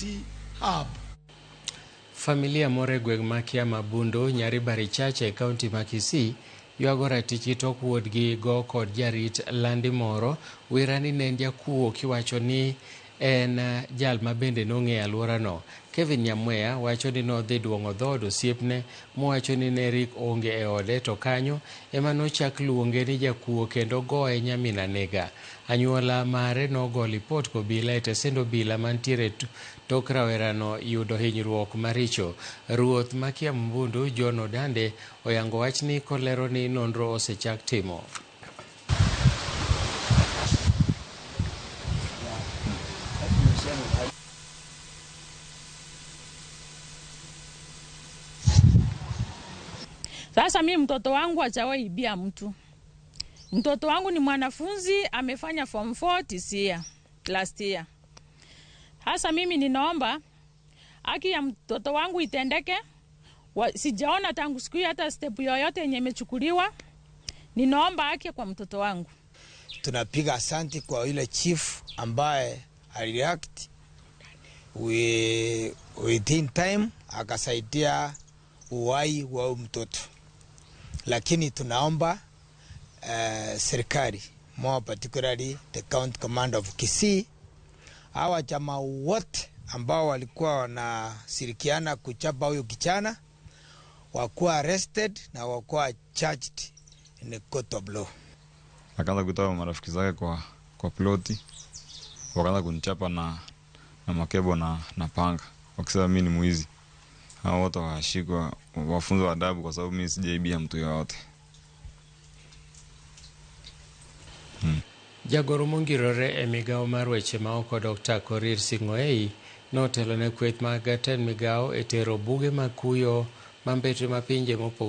Kisii hub. Familia more gweng makia Mabundo Nyaribari Chache County Makisi yuago ratich tok wuodgi go kod jarit landi moro wirani nendia kuo kiwacho ni en jal mabende nong'e alworano. Kevin Nyamweya wacho ni nodhi duong'o dhood osiepne mowacho ni Nerik onge e ode to kanyo ema nochak luonge ni jakuo kendo goye nyamina nega. Anyuola mare nogo lipot kobila e tesend obila mantiere tok rawerano yudo hinyruok maricho. Ruoth ma Kiambundu John Odande oyango wachni kolero ni nonro osechak timo. Sasa mimi mtoto wangu hajawahi ibia mtu. Mtoto wangu ni mwanafunzi, amefanya form 4 this year, last year. Sasa mimi ninaomba haki ya mtoto wangu itendeke. Sijaona tangu siku hata step yoyote yenye imechukuliwa. Ninaomba haki kwa mtoto wangu. Tunapiga asante kwa yule chief ambaye alireact within time akasaidia uhai wa mtoto. Lakini tunaomba serikali, more particularly the county command of Kisii, hawa jamaa wote ambao walikuwa wanashirikiana kuchapa huyo kijana wakuwa arrested na wakuwa charged in a court of law. Akaanza kutoa marafiki zake kwa ploti, wakaanza kunichapa na makebo na panga, wakisema mimi ni mwizi. Hao wote washikwa, wafunzwe adabu kwa sababu mimi sijaibia mtu yoyote. Jagoro mongirore e migao mar weche maoko Dr. Korir Sing'oei notelo ne kweth mag jatend migao e tero buge makuyo mambetre mapinje mopogore